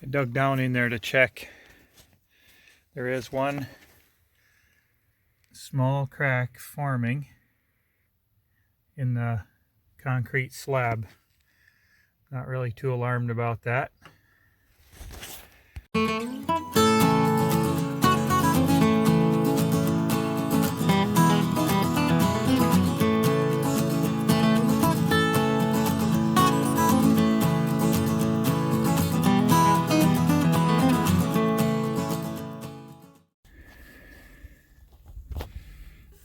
I dug down in there to check. There is one small crack forming in the concrete slab. Not really too alarmed about that.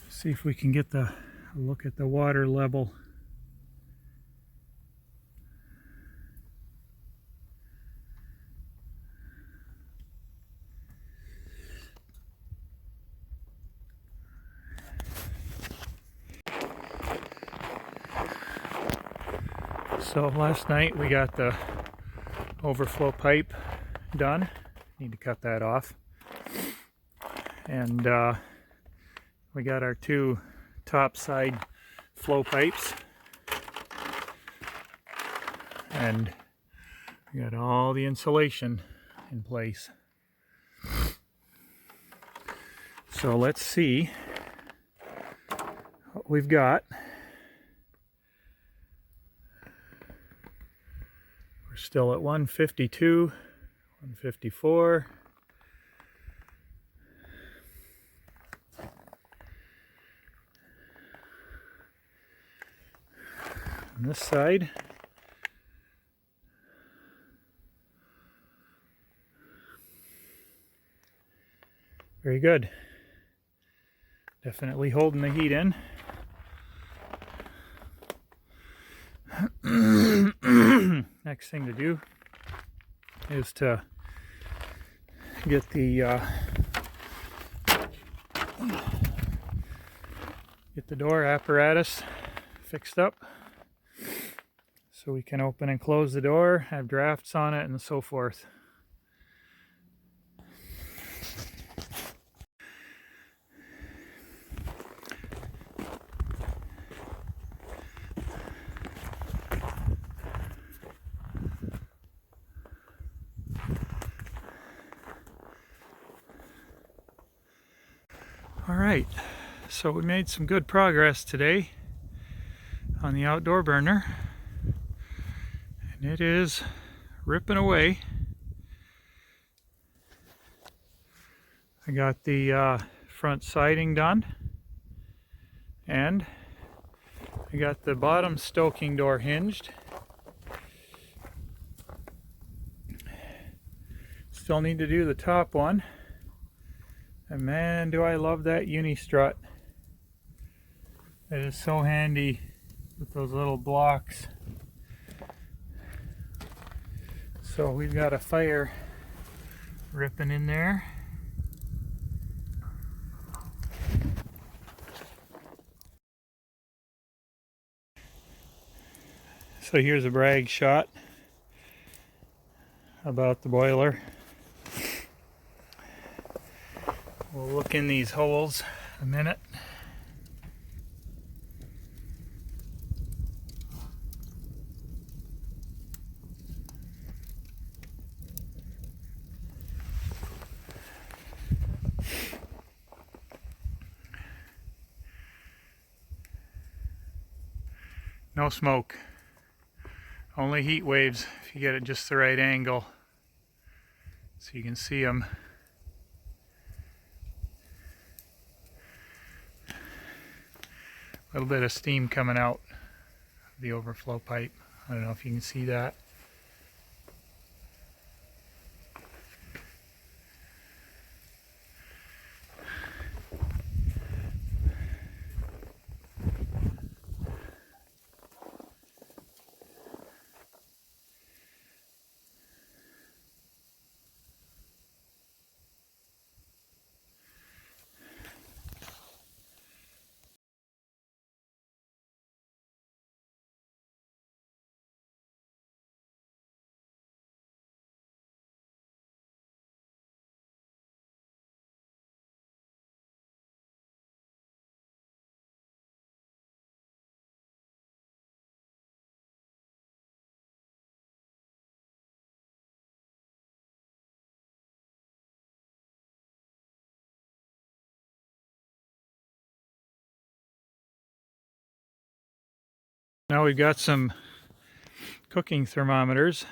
See if we can get a look at the water level. So last night we got the overflow pipe done. Need to cut that off. And we got our two top side flow pipes. And we got all the insulation in place. So let's see what we've got. We're still at 152, 154. On this side, very good. Definitely holding the heat in. Next thing to do is to get the door apparatus fixed up so we can open and close the door, have drafts on it, and so forth. All right, so we made some good progress today on the outdoor burner, and it is ripping away. I got the front siding done, and I got the bottom stoking door hinged. Still need to do the top one. And man, do I love that uni strut. It is so handy with those little blocks. So we've got a fire ripping in there. So here's a brag shot about the boiler. We'll look in these holes a minute. No smoke. Only heat waves if you get it just the right angle so you can see them. A little bit of steam coming out of the overflow pipe. I don't know if you can see that. Now we've got some cooking thermometers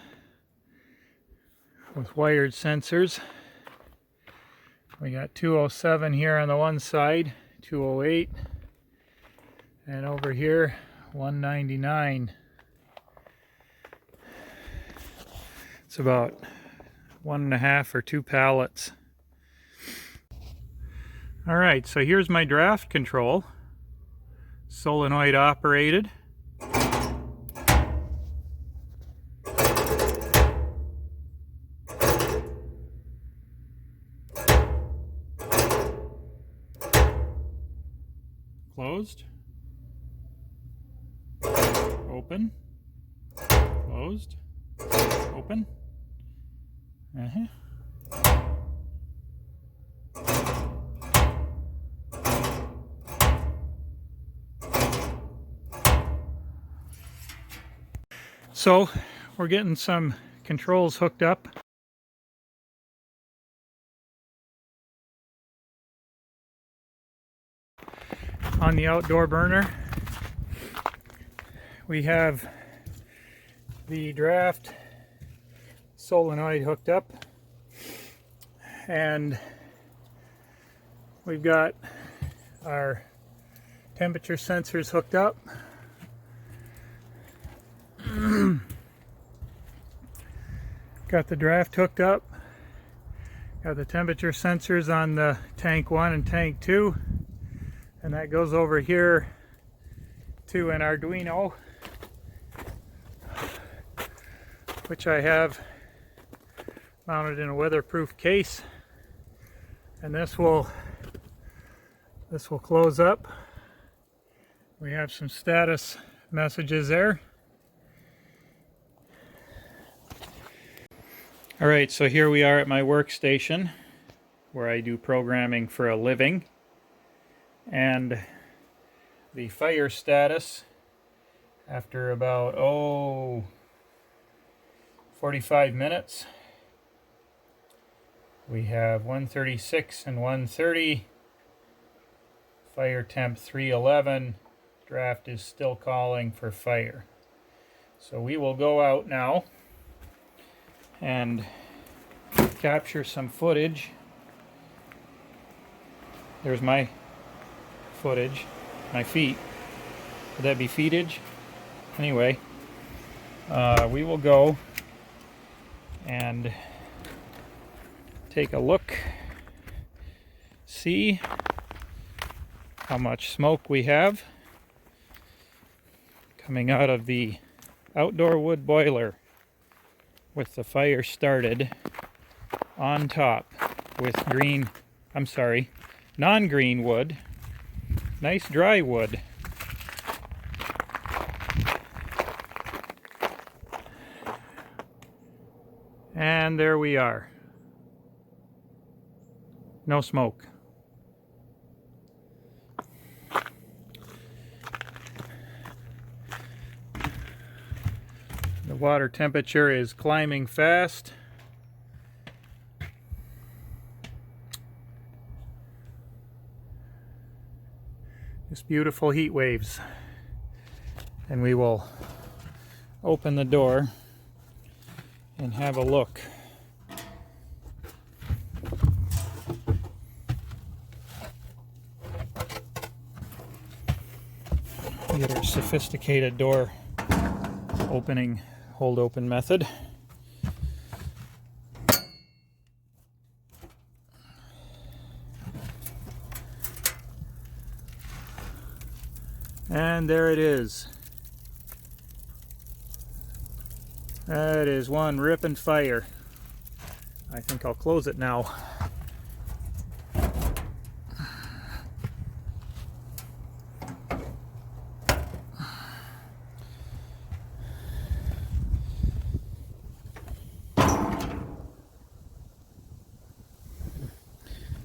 with wired sensors. We got 207 here on the one side, 208, and over here 199. It's about 1.5 or 2 pallets. Alright, so here's my draft control, solenoid operated. Closed, open, closed, open. So we're getting some controls hooked up. On the outdoor burner, we have the draft solenoid hooked up, and we've got our temperature sensors hooked up. Got the draft hooked up, got the temperature sensors on the tank 1 and tank 2, and that goes over here to an Arduino, which I have mounted in a weatherproof case, and this will close up. We have some status messages there. Alright, so here we are at my workstation where I do programming for a living, and the fire status after about 45 minutes, we have 136 and 130, fire temp 311, draft is still calling for fire. So we will go out now and capture some footage. There's my footage, my feet. Would that be feetage? Anyway, we will go and take a look, see how much smoke we have coming out of the outdoor wood boiler with the fire started on top with non-green wood, nice dry wood. And there we are. No smoke. The water temperature is climbing fast. Just beautiful heat waves. And we will open the door and have a look. Get our sophisticated door opening hold open method. And there it is. That is one ripping fire. I think I'll close it now.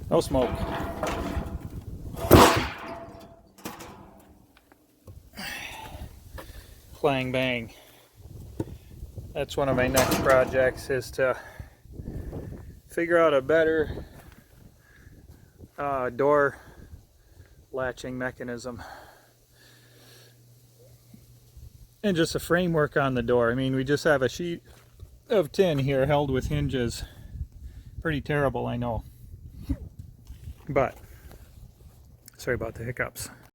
No smoke. Clang bang. That's one of my next projects, is to figure out a better door latching mechanism. and just a framework on the door. I mean, we just have a sheet of tin here held with hinges. Pretty terrible, I know. But, sorry about the hiccups.